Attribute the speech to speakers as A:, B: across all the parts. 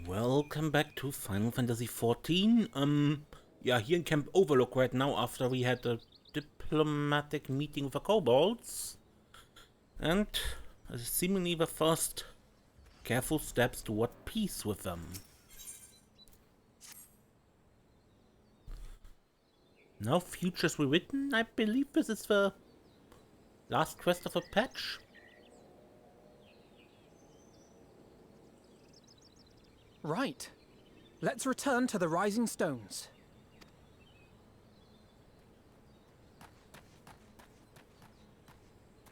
A: Welcome back to Final Fantasy XIV. Yeah, here in Camp Overlook right now after we had a diplomatic meeting with the kobolds. And seemingly the first careful steps toward peace with them. Now futures rewritten, I believe this is the last quest of a patch.
B: Right. Let's return to the Rising Stones.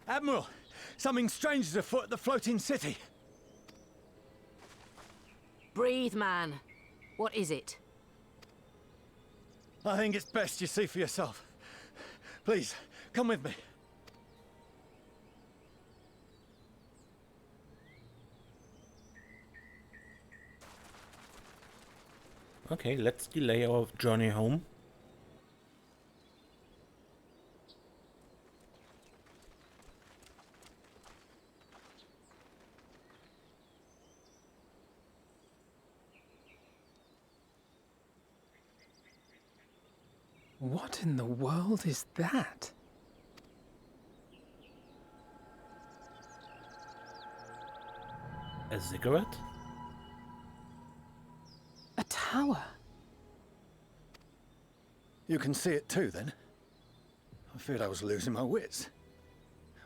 C: Admiral, something strange is afoot at the floating city.
D: Breathe, man. What is it?
C: I think it's best you see for yourself. Please, come with me.
A: Okay, let's delay our journey home.
B: What in the world is that?
A: A cigarette?
B: A tower?
C: You can see it too, then? I feared I was losing my wits.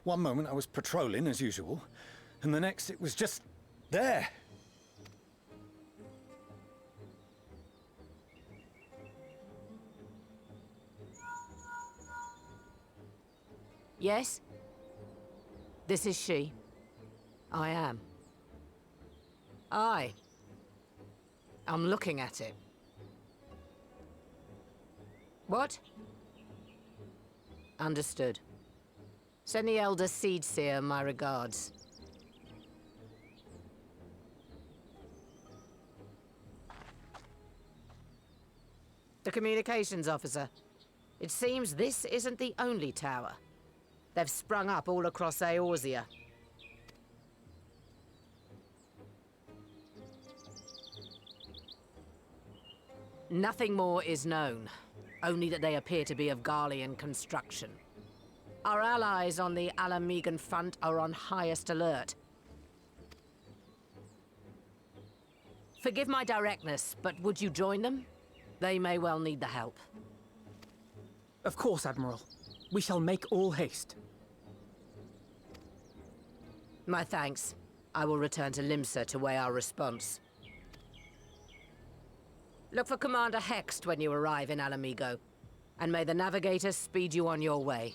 C: One moment I was patrolling as usual, and the next it was just there.
D: Yes? This is she. I am. I'm looking at it. What? Understood. Send the Elder Seedseer my regards. The communications officer. It seems this isn't the only tower. They've sprung up all across Eorzea. Nothing more is known, only that they appear to be of Garlean construction. Our allies on the Alamegan front are on highest alert. Forgive my directness, but would you join them? They may well need the help.
B: Of course, Admiral. We shall make all haste.
D: My thanks. I will return to Limsa to weigh our response. Look for Commander Hext when you arrive in Alamigo, and may the Navigator speed you on your way.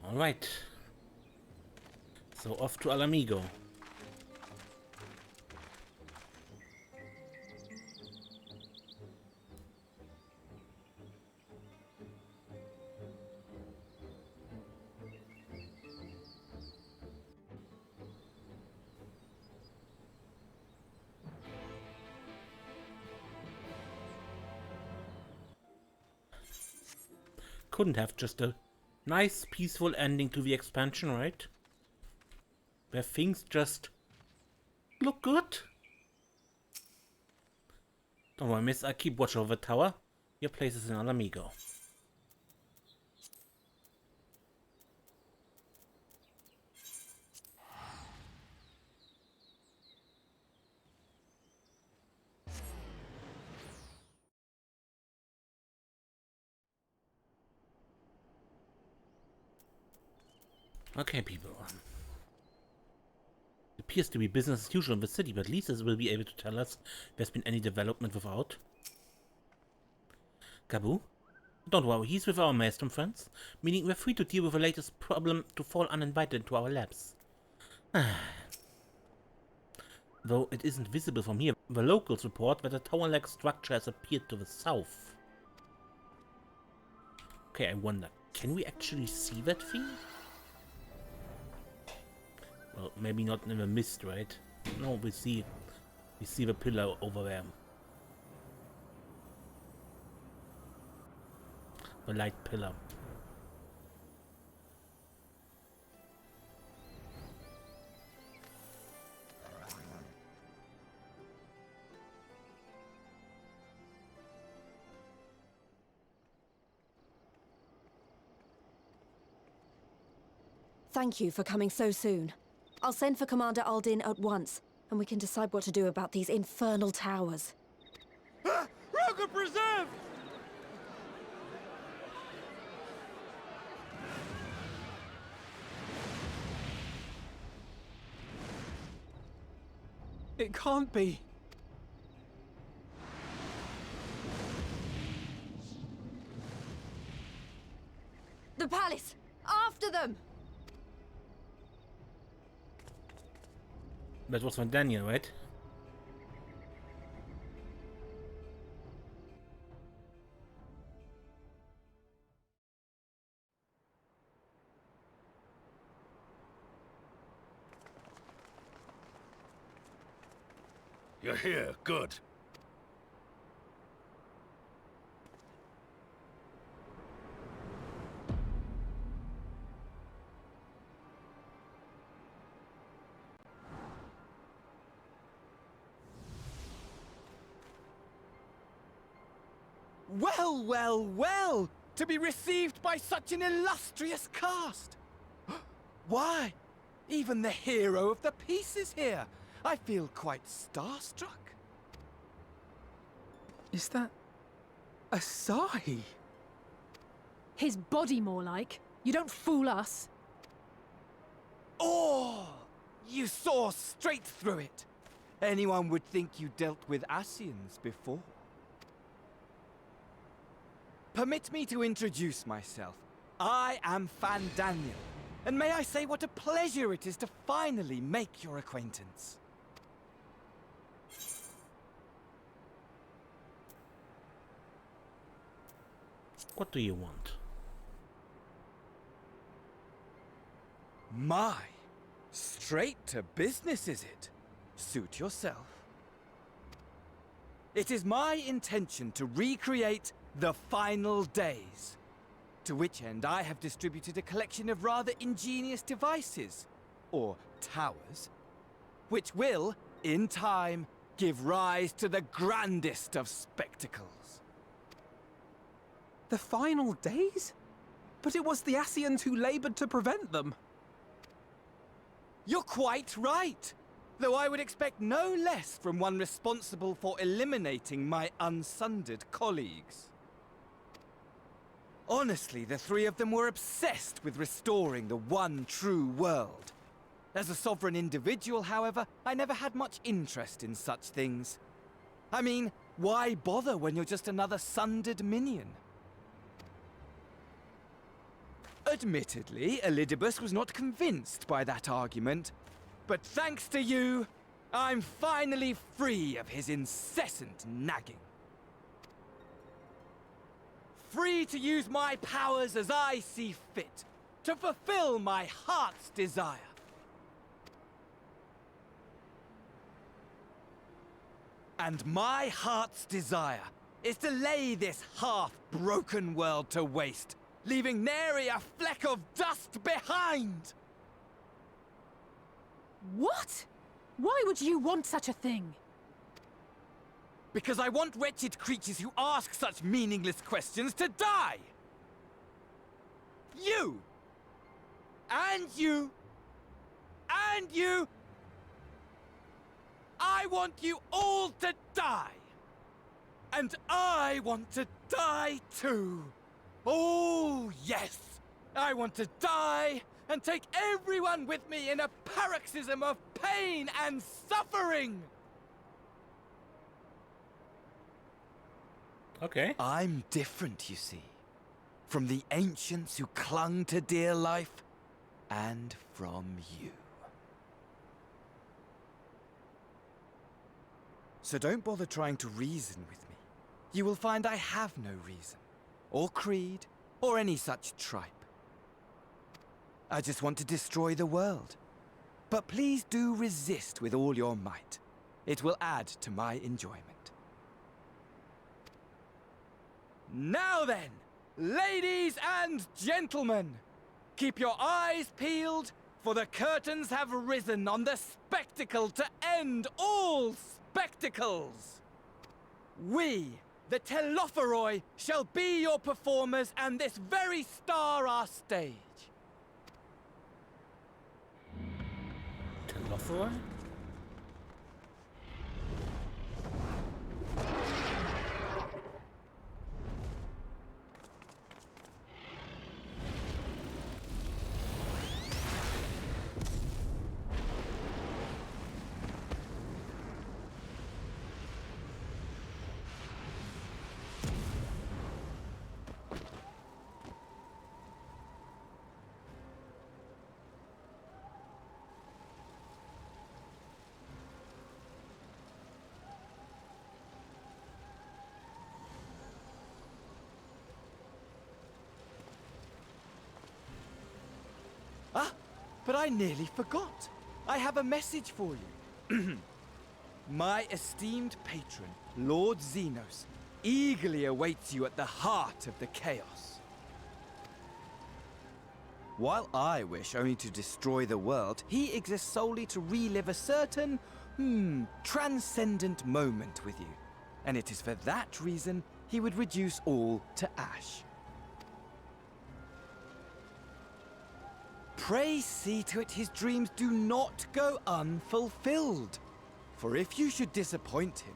A: All right. So off to Alamigo. Couldn't have just a nice, peaceful ending to the expansion, right? Where things just look good. Don't worry, miss, I keep watch over the tower. Your place is in Alamigo. Okay, people. It appears to be business as usual in the city, but Lisa will be able to tell us if there's been any development without. Gabu? Don't worry, he's with our maelstrom friends, meaning we're free to deal with the latest problem to fall uninvited into our labs. Though it isn't visible from here, the locals report that a tower-like structure has appeared to the south. Okay, I wonder, can we actually see that thing? Well, maybe not in the mist, right? No, we see the pillar over there. The light pillar.
E: Thank you for coming so soon. I'll send for Commander Aldin at once, and we can decide what to do about these infernal towers.
F: Roger preserved!
B: It can't be.
E: The palace! After them!
A: That was from Daniel, right?
F: You're here, good.
G: Well, well, well! To be received by such an illustrious cast! Why, even the hero of the piece is here! I feel quite starstruck.
B: Is that a sigh?
H: His body, more like. You don't fool us.
G: Oh! You saw straight through it! Anyone would think you dealt with Ascians before. Permit me to introduce myself. I am Fandaniel, and may I say what a pleasure it is to finally make your acquaintance.
A: What do you want?
G: My, straight to business is it? Suit yourself. It is my intention to recreate the final days, to which end I have distributed a collection of rather ingenious devices, or towers, which will, in time, give rise to the grandest of spectacles.
B: The final days? But it was the Ascians who labored to prevent them.
G: You're quite right, though I would expect no less from one responsible for eliminating my unsundered colleagues. Honestly, the three of them were obsessed with restoring the one true world. As a sovereign individual, however, I never had much interest in such things. I mean, why bother when you're just another sundered minion? Admittedly, Elidibus was not convinced by that argument, but thanks to you, I'm finally free of his incessant nagging. Free to use my powers as I see fit, to fulfill my heart's desire. And my heart's desire is to lay this half-broken world to waste, leaving nary a fleck of dust behind!
H: What? Why would you want such a thing?
G: Because I want wretched creatures who ask such meaningless questions to die! You! And you! And you! I want you all to die! And I want to die too! Oh, yes! I want to die and take everyone with me in a paroxysm of pain and suffering!
A: Okay.
G: I'm different, you see. From the ancients who clung to dear life, and from you. So don't bother trying to reason with me. You will find I have no reason, or creed, or any such tripe. I just want to destroy the world. But please do resist with all your might. It will add to my enjoyment. Now then, ladies and gentlemen, keep your eyes peeled, for the curtains have risen on the spectacle to end all spectacles. We, the Telophoroi, shall be your performers and this very star our stage.
A: for?
G: Ah, but I nearly forgot. I have a message for you. My esteemed patron, Lord Xenos, eagerly awaits you at the heart of the chaos. While I wish only to destroy the world, he exists solely to relive a certain, transcendent moment with you. And it is for that reason he would reduce all to ash. Pray see to it his dreams do not go unfulfilled. For if you should disappoint him,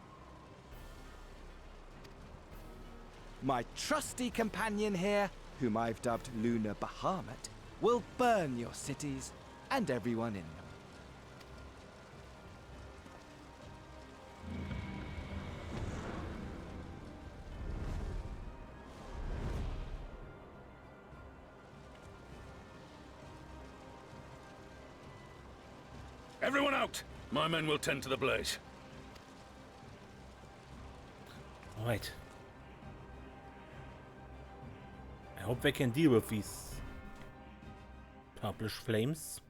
G: my trusty companion here, whom I've dubbed Lunar Bahamut, will burn your cities and everyone in them.
F: Everyone out! My men will tend to the blaze.
A: Alright. I hope they can deal with these purplish flames.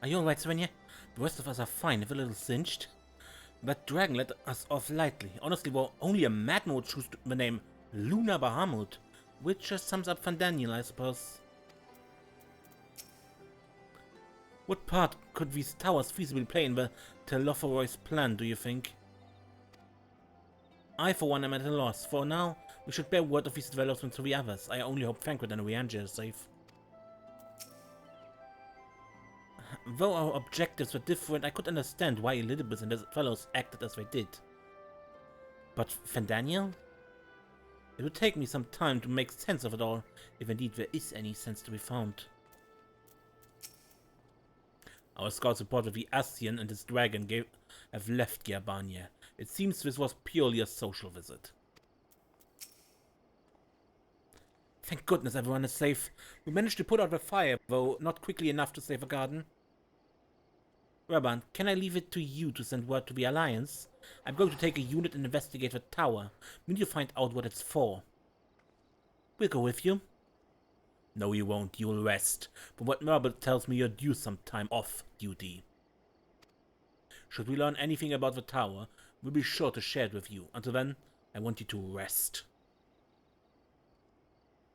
A: Are you alright, Svenja? The rest of us are fine, if a little singed. That dragon let us off lightly. Honestly, well, only a madman would choose the name Lunar Bahamut, which just sums up Van Daniel, I suppose. What part could these towers feasibly play in the Telopherois plan, do you think? I, for one, am at a loss. For now, we should bear word of these developments to the others. I only hope Thancred and Rianja are safe. Though our objectives were different, I could understand why Elizabeth and the fellows acted as they did. But Van Daniel? It would take me some time to make sense of it all, if indeed there is any sense to be found. Our scouts reported the Ascian and his dragon have left Gerbania. It seems this was purely a social visit. Thank goodness everyone is safe. We managed to put out the fire, though not quickly enough to save the garden. Raban, can I leave it to you to send word to the Alliance? I'm going to take a unit and investigate the tower. We need to find out what it's for. We'll go with you. No, you won't. You'll rest. From what Merlwyb tells me, you're due some time off duty. Should we learn anything about the tower, we'll be sure to share it with you. Until then, I want you to rest.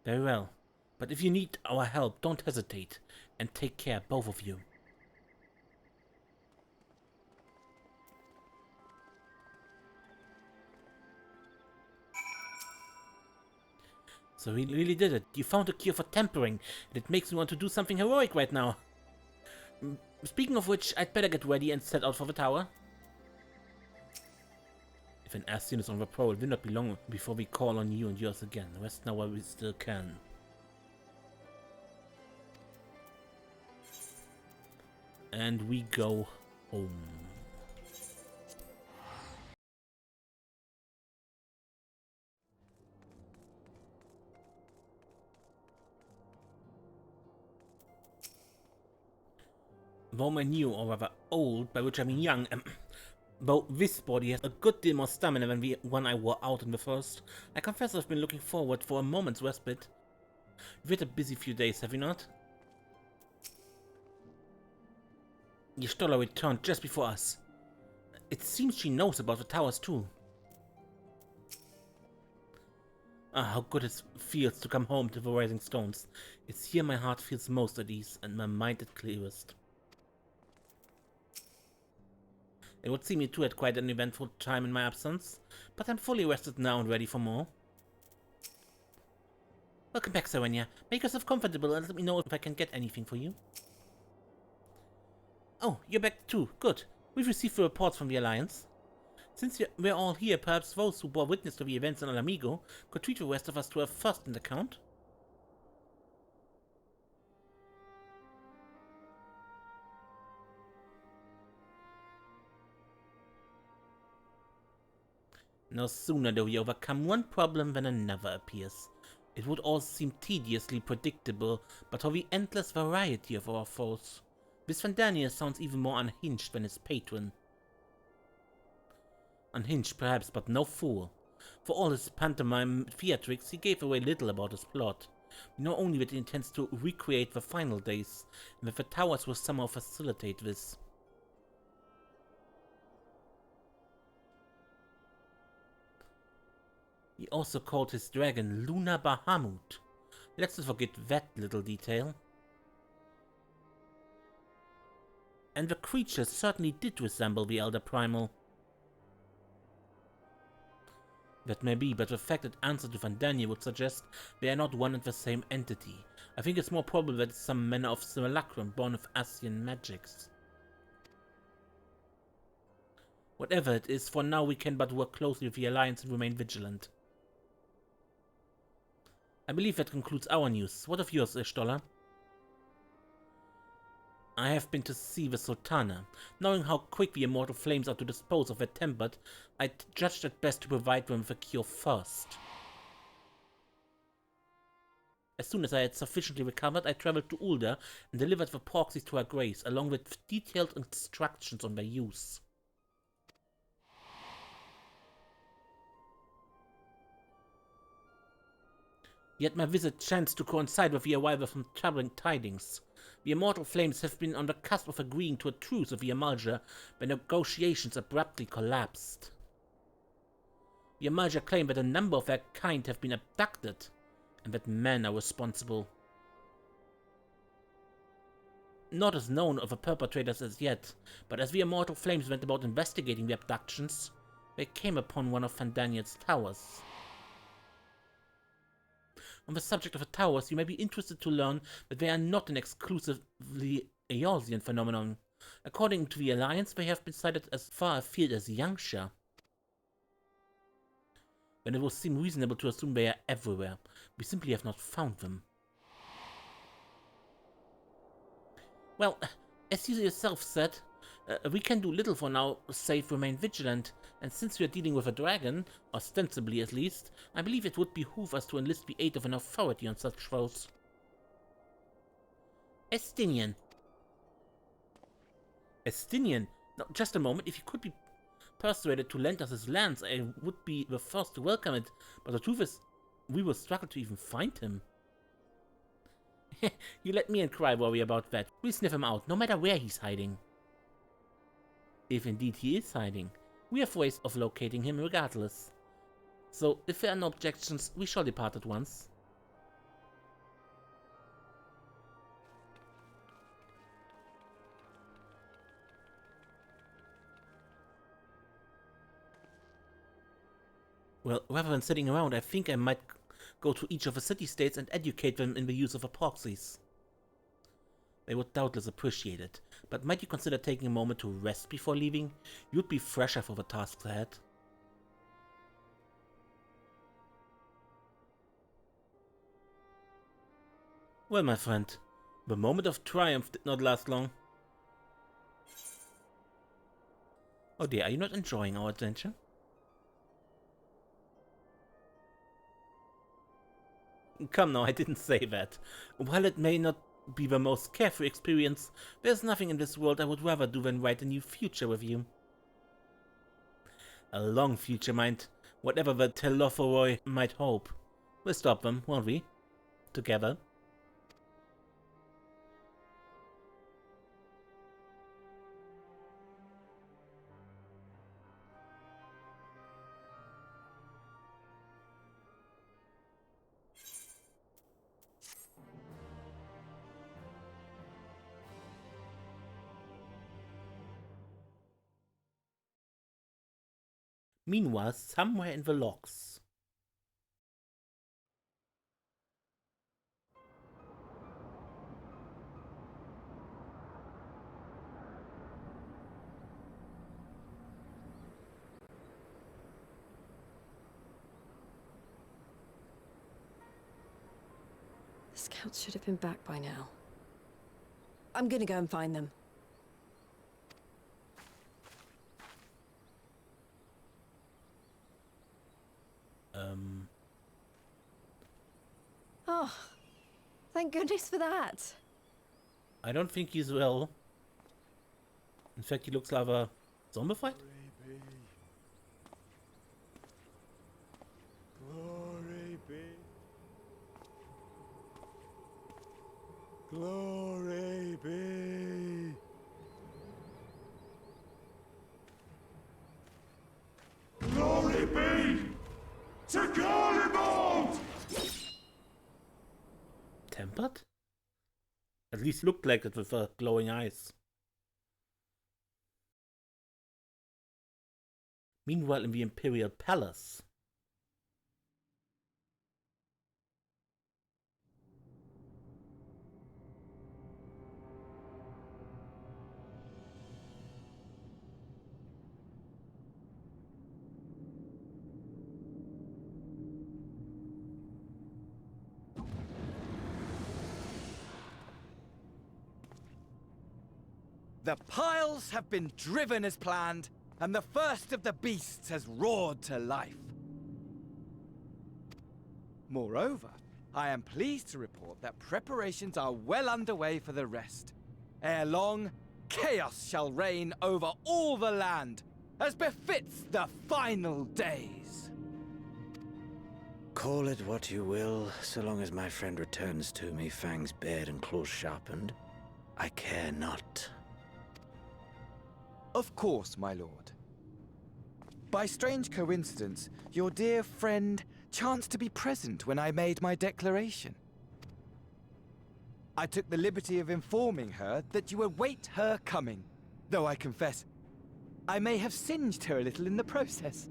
A: Very well. But if you need our help, don't hesitate. And take care, both of you. So we really did it. You found a cure for tampering, and it makes me want to do something heroic right now. Speaking of which, I'd better get ready and set out for the tower. If an Ascian is on the prowl, it will not be long before we call on you and yours again. Rest now while we still can. And we go home. Though I'm new, or rather old, by which I mean young, though this body has a good deal more stamina than the one I wore out in the first, I confess I've been looking forward for a moment's respite. You've had a busy few days, have you not? Y'shtola returned just before us. It seems she knows about the towers too. Ah, how good it feels to come home to the Rising Stones. It's here my heart feels most at ease and my mind at clearest. It would seem you two had quite an eventful time in my absence, but I'm fully rested now and ready for more. Welcome back, Serenia. Make yourself comfortable and let me know if I can get anything for you. Oh, you're back too. Good. We've received the reports from the Alliance. Since we're all here, perhaps those who bore witness to the events in Alamigo could treat the rest of us to a first-hand account. No sooner do we overcome one problem than another appears. It would all seem tediously predictable, but for the endless variety of our foes. This Vandania sounds even more unhinged than his patron. Unhinged perhaps, but no fool. For all his pantomime theatrics, he gave away little about his plot. We know only that he intends to recreate the final days, and that the towers will somehow facilitate this. He also called his dragon Luna Bahamut. Let's not forget that little detail. And the creature certainly did resemble the Elder Primal. That may be, but the fact that answer to Vandania would suggest they are not one and the same entity. I think it's more probable that it's some manner of simulacrum born of Asian magics. Whatever it is, for now we can but work closely with the Alliance and remain vigilant. I believe that concludes our news. What of yours, Ishtola? I have been to see the Sultana. Knowing how quick the immortal flames are to dispose of their tempered, I judged it best to provide them with a cure first. As soon as I had sufficiently recovered, I traveled to Ulda and delivered the proxies to her grace, along with detailed instructions on their use. Yet my visit chanced to coincide with the arrival from troubling tidings. The immortal flames have been on the cusp of agreeing to a truce with the Amalja when negotiations abruptly collapsed. The Amalja claim that a number of their kind have been abducted, and that men are responsible. Not as known of the perpetrators as yet, but as the immortal flames went about investigating the abductions, they came upon one of Vandania's towers. On the subject of the towers, you may be interested to learn that they are not an exclusively Eorzean phenomenon. According to the Alliance, they have been sighted as far afield as Yangsha. When it will seem reasonable to assume they are everywhere, we simply have not found them. Well, as you yourself said, we can do little for now save remain vigilant, and since we are dealing with a dragon, ostensibly at least, I believe it would behoove us to enlist the aid of an authority on such foes. Estinian. Estinian? No, just a moment, if he could be persuaded to lend us his lands, I would be the first to welcome it, but the truth is, we will struggle to even find him. You let me and Cry worry about that. We'll sniff him out, no matter where he's hiding. If indeed he is hiding, we have ways of locating him regardless. So, if there are no objections, we shall depart at once. Well, rather than sitting around, I think I might go to each of the city-states and educate them in the use of epoxies. They would doubtless appreciate it, but might you consider taking a moment to rest before leaving? You'd be fresher for the tasks ahead. Well, my friend, the moment of triumph did not last long. Oh dear, are you not enjoying our adventure? Come now, I didn't say that. While it may not be the most carefree experience, there's nothing in this world I would rather do than write a new future with you. A long future, mind, whatever the Telophoroi might hope. We'll stop them, won't we? Together. Meanwhile, somewhere in the logs.
E: Scouts should have been back by now. I'm gonna go and find them. Oh, thank goodness for that.
A: I don't think he's well. In fact, he looks like a zombified.
C: Glory be. Glory be.
F: Glory be to Garlean!
A: Tempered? At least looked like it with glowing eyes. Meanwhile, in the Imperial Palace.
G: The piles have been driven as planned, and the first of the beasts has roared to life. Moreover, I am pleased to report that preparations are well underway for the rest. Ere long, chaos shall reign over all the land, as befits the final days.
I: Call it what you will, so long as my friend returns to me, fangs bared and claws sharpened. I care not.
G: Of course, my lord. By strange coincidence, your dear friend chanced to be present when I made my declaration. I took the liberty of informing her that you await her coming, though I confess, I may have singed her a little in the process.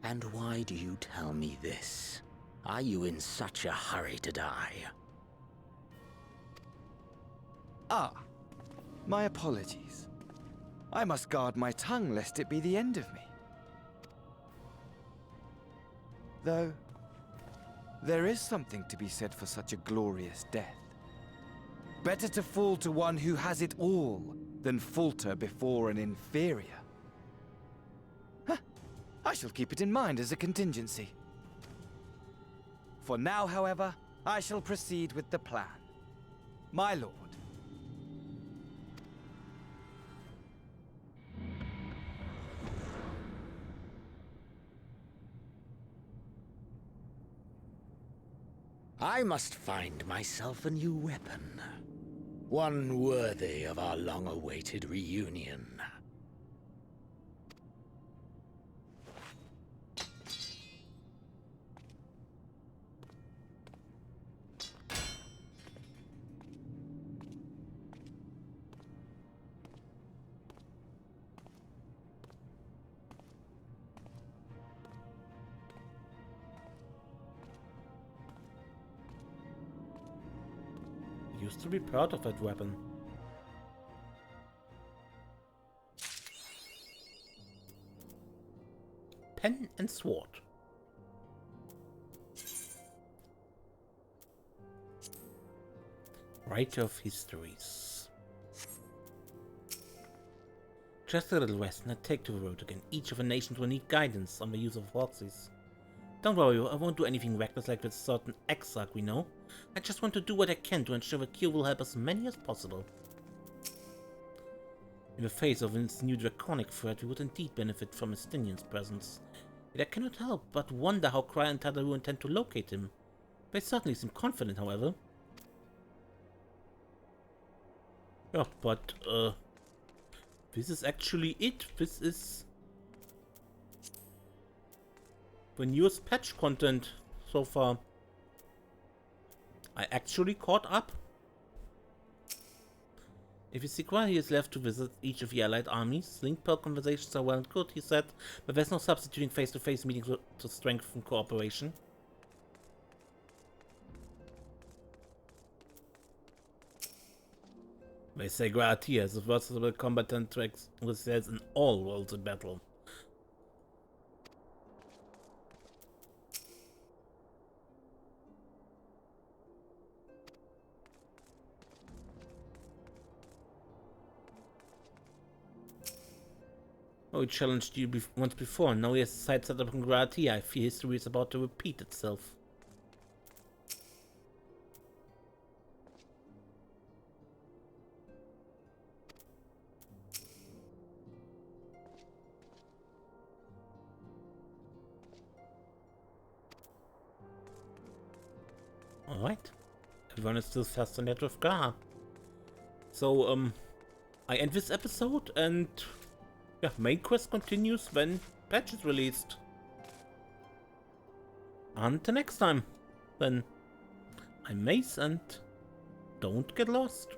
I: And why do you tell me this? Are you in such a hurry to die?
G: Ah, my apologies. I must guard my tongue lest it be the end of me. Though, there is something to be said for such a glorious death. Better to fall to one who has it all than falter before an inferior. Huh. I shall keep it in mind as a contingency. For now, however, I shall proceed with the plan. My lord.
I: I must find myself a new weapon. One worthy of our long-awaited reunion.
A: Used to be proud of that weapon. Pen and sword. Writer of histories. Just a little rest and I take to the road again. Each of the nations will need guidance on the use of horses. Don't worry, I won't do anything reckless like with certain XIV we know. I just want to do what I can to ensure the cure will help as many as possible. In the face of this new draconic threat, we would indeed benefit from Estinian's presence. Yet I cannot help but wonder how Cryer and Tadaru intend to locate him. They certainly seem confident, however. Yeah, but, this is actually it. This is the newest patch content so far. I actually caught up. If you see Cryer, he is left to visit each of the allied armies. Link pearl conversations are well and good, he said, but there's no substituting face-to-face meetings to strengthen cooperation. They say Gratia is a versatile combatant to excels in all roles in battle. Oh, he challenged you once before. Now he has a site set up in Garlean. I fear history is about to repeat itself. Alright. Everyone is still fascinated with Gar. So, I end this episode and yeah, main quest continues when patch is released. Until next time, then I'm Mace and don't get lost.